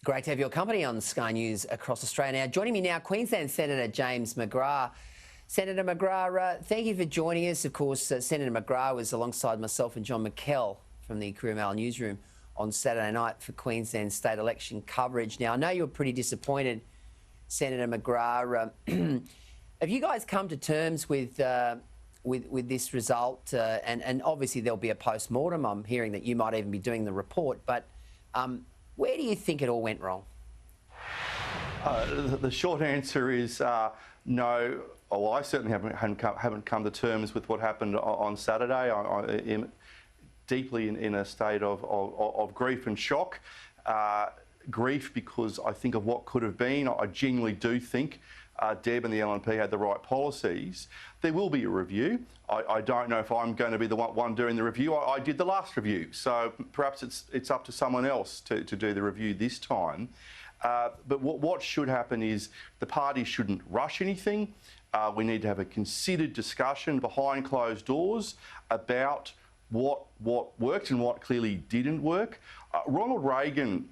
Great to have your company on Sky News across Australia. Now, joining me now, Queensland Senator James McGrath. Senator McGrath, thank you for joining us. Of course, Senator McGrath was alongside myself and John McKell from the Courier Mail newsroom on Saturday night for Queensland state election coverage. Now, I know you were pretty disappointed, Senator McGrath. Have you guys come to terms with this result? And obviously there'll be a post-mortem. I'm hearing that you might even be doing the report, but where do you think it all went wrong? The short answer is no. Well, I certainly haven't come to terms with what happened on Saturday. I am deeply in a state of grief and shock. Grief because I think of what could have been. I genuinely do think Deb and the LNP had the right policies. There will be a review. I don't know if I'm going to be the one doing the review. I did the last review, so perhaps it's up to someone else to do the review this time. But what should happen is the parties shouldn't rush anything. We need to have a considered discussion behind closed doors about what worked and what clearly didn't work. Ronald Reagan,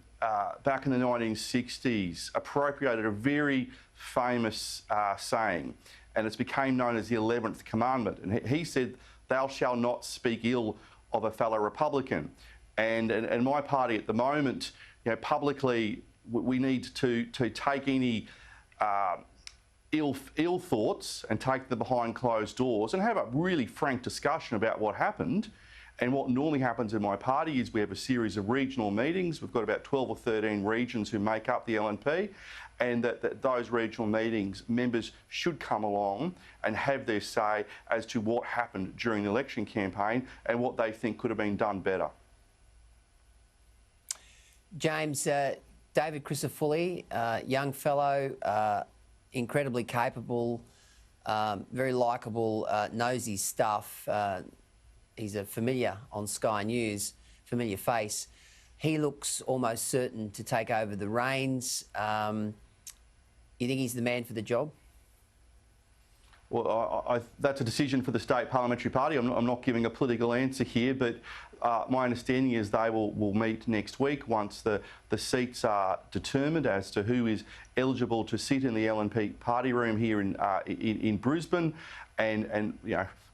back in the 1960s, appropriated a very famous saying, and it's became known as the 11th commandment. And he said, "Thou shalt not speak ill of a fellow Republican." And my party at the moment, publicly, we need to take any ill thoughts and take them behind closed doors and have a really frank discussion about what happened. And what normally happens in my party is we have a series of regional meetings. We've got about 12 or 13 regions who make up the LNP, and that those regional meetings, members should come along and have their say as to what happened during the election campaign and what they think could have been done better. James, David Crisafulli, young fellow, incredibly capable, very likeable, knows his stuff. He's a familiar on Sky News, familiar face. He looks almost certain to take over the reins. You think he's the man for the job? Well, that's a decision for the state parliamentary party. I'm not giving a political answer here, but my understanding is they will meet next week once the seats are determined as to who is eligible to sit in the LNP party room here in Brisbane, and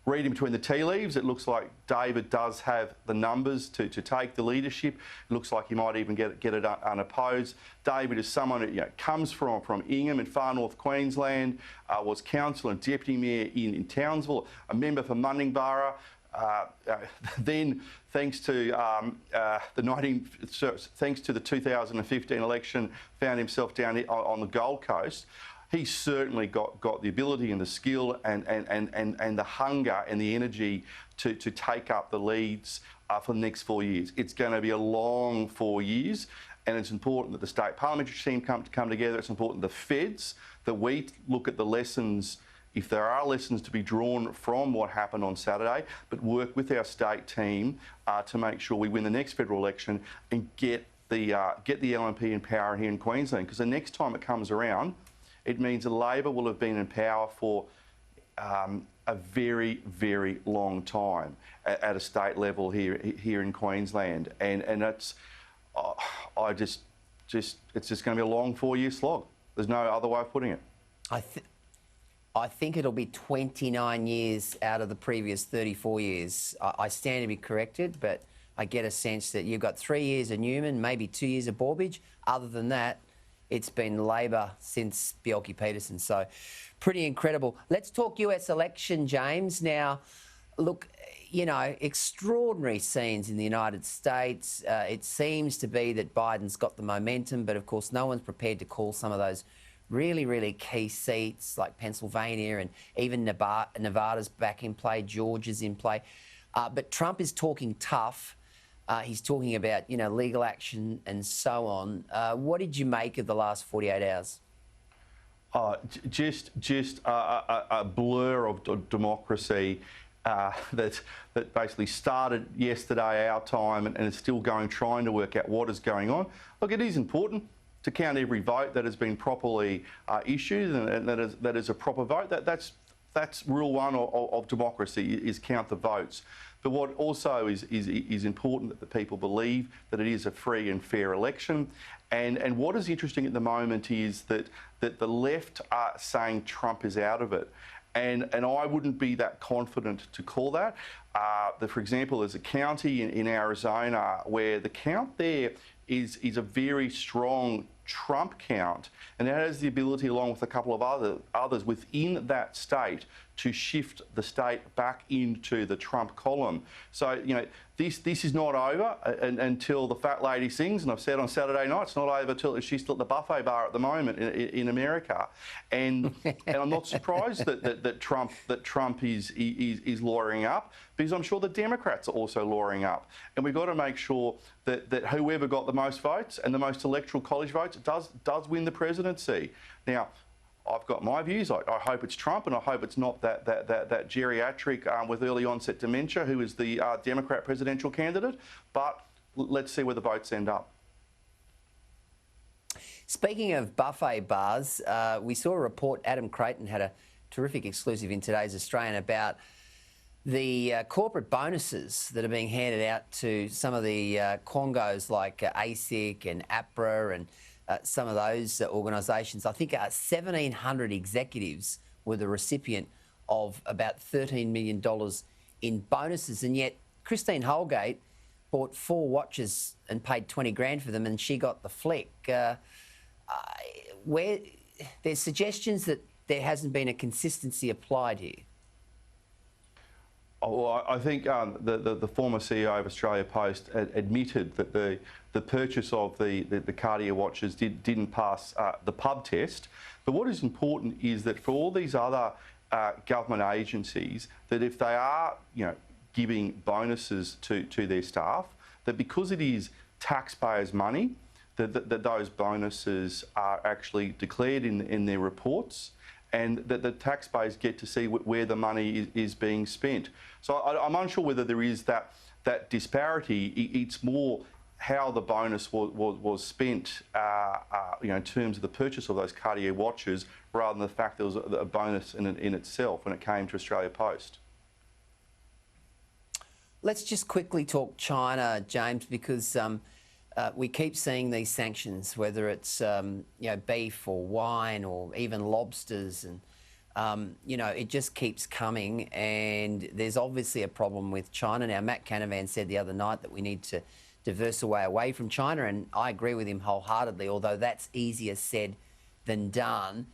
reading between the tea leaves, it looks like David does have the numbers to take the leadership. It looks like he might even get it unopposed. David is someone who comes from Ingham in far north Queensland, was councillor and deputy mayor in Townsville, a member for Mundingburra. Then, thanks to the 2015 election, found himself down on the Gold Coast. He's certainly got the ability and the skill and the hunger and the energy to take up the leads for the next 4 years. It's going to be a long 4 years, and it's important that the state parliamentary team come together. It's important the feds, that we look at the lessons, if there are lessons to be drawn from what happened on Saturday, but work with our state team to make sure we win the next federal election and get the LNP in power here in Queensland. Because the next time it comes around, it means that Labor will have been in power for a very, very long time at a state level here in Queensland, and that's it's just going to be a long 4-year slog. There's no other way of putting it. I think it'll be 29 years out of the previous 34 years. I stand to be corrected, but I get a sense that you've got 3 years of Newman, maybe 2 years of Borbidge. Other than that, it's been Labor since Bjelke-Petersen, so pretty incredible. Let's talk US election, James. Now, look, extraordinary scenes in the United States. It seems to be that Biden's got the momentum, but of course no one's prepared to call some of those really, really key seats like Pennsylvania, and even Nevada's back in play, Georgia's in play. But Trump is talking tough. He's talking about, legal action and so on. What did you make of the last 48 hours? Just a blur of democracy that basically started yesterday our time and is still trying to work out what is going on. Look, it is important to count every vote that has been properly issued and that is a proper vote. That's rule one of democracy, is count the votes. But what also is important that the people believe that it is a free and fair election. And what is interesting at the moment is that the left are saying Trump is out of it. And I wouldn't be that confident to call that. For example, there's a county in Arizona where the count there is a very strong Trump count, and it has the ability, along with a couple of others within that state, to shift the state back into the Trump column. So, you know, this is not over until the fat lady sings, and I've said on Saturday night, it's not over until she's still at the buffet bar at the moment in America. And I'm not surprised that Trump is lawyering up, because I'm sure the Democrats are also lawyering up. And we've got to make sure that whoever got the most votes and the most electoral college votes does win the presidency. Now, I've got my views. I hope it's Trump, and I hope it's not that geriatric with early onset dementia who is the Democrat presidential candidate. But let's see where the votes end up. Speaking of buffet bars, we saw a report. Adam Creighton had a terrific exclusive in today's Australian about the corporate bonuses that are being handed out to some of the quongos like ASIC and APRA and some of those organisations. I think 1,700 executives were the recipient of about $13 million in bonuses, and yet Christine Holgate bought 4 watches and paid 20 grand for them, and she got the flick. Where there's suggestions that there hasn't been a consistency applied here. Oh, I think the former CEO of Australia Post admitted that the purchase of the Cartier watches didn't pass the pub test. But what is important is that for all these other government agencies, that if they are, you know, giving bonuses to their staff, that because it is taxpayers' money, that those bonuses are actually declared in their reports, and that the taxpayers get to see where the money is being spent. So I'm unsure whether there is that disparity. It's more how the bonus was spent, you know, in terms of the purchase of those Cartier watches, rather than the fact there was a bonus in itself when it came to Australia Post. Let's just quickly talk China, James, because we keep seeing these sanctions, whether it's you know, beef or wine or even lobsters, and you know, it just keeps coming. And there's obviously a problem with China now. Matt Canavan said the other night that we need to diversify away from China, and I agree with him wholeheartedly. Although that's easier said than done.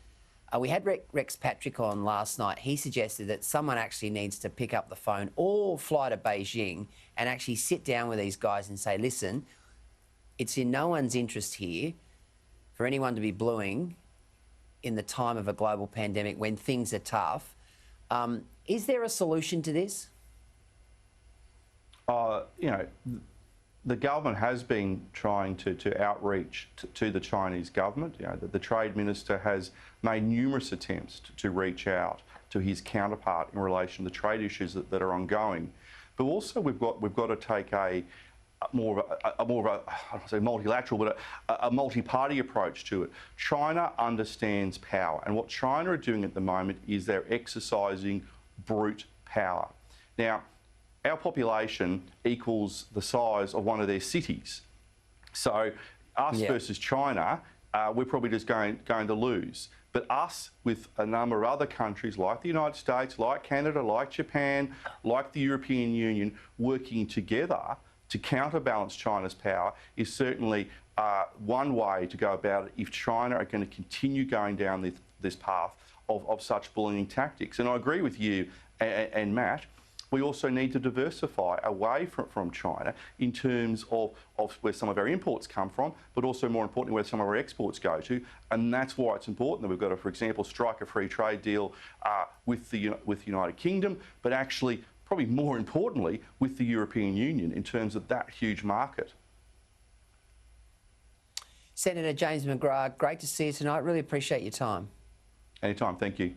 We had Rex Patrick on last night. He suggested that someone actually needs to pick up the phone or fly to Beijing and actually sit down with these guys and say, listen, it's in no one's interest here for anyone to be bluing in the time of a global pandemic when things are tough. Is there a solution to this? You know, the government has been trying to outreach to the Chinese government. You know, the Trade Minister has made numerous attempts to reach out to his counterpart in relation to the trade issues that are ongoing. But also we've got to take a more of a I don't say multilateral, but a multi-party approach to it. China understands power, and what China are doing at the moment is they're exercising brute power. Now, our population equals the size of one of their cities. So us versus China, we're probably just going to lose. But us with a number of other countries like the United States, like Canada, like Japan, like the European Union, working together to counterbalance China's power is certainly one way to go about it if China are going to continue going down this path of such bullying tactics. And I agree with you and Matt. We also need to diversify away from China in terms of where some of our imports come from, but also more importantly where some of our exports go to. And that's why it's important that we've got to, for example, strike a free trade deal with the United Kingdom, but actually, probably more importantly, with the European Union in terms of that huge market. Senator James McGrath, great to see you tonight. Really appreciate your time. Anytime, thank you.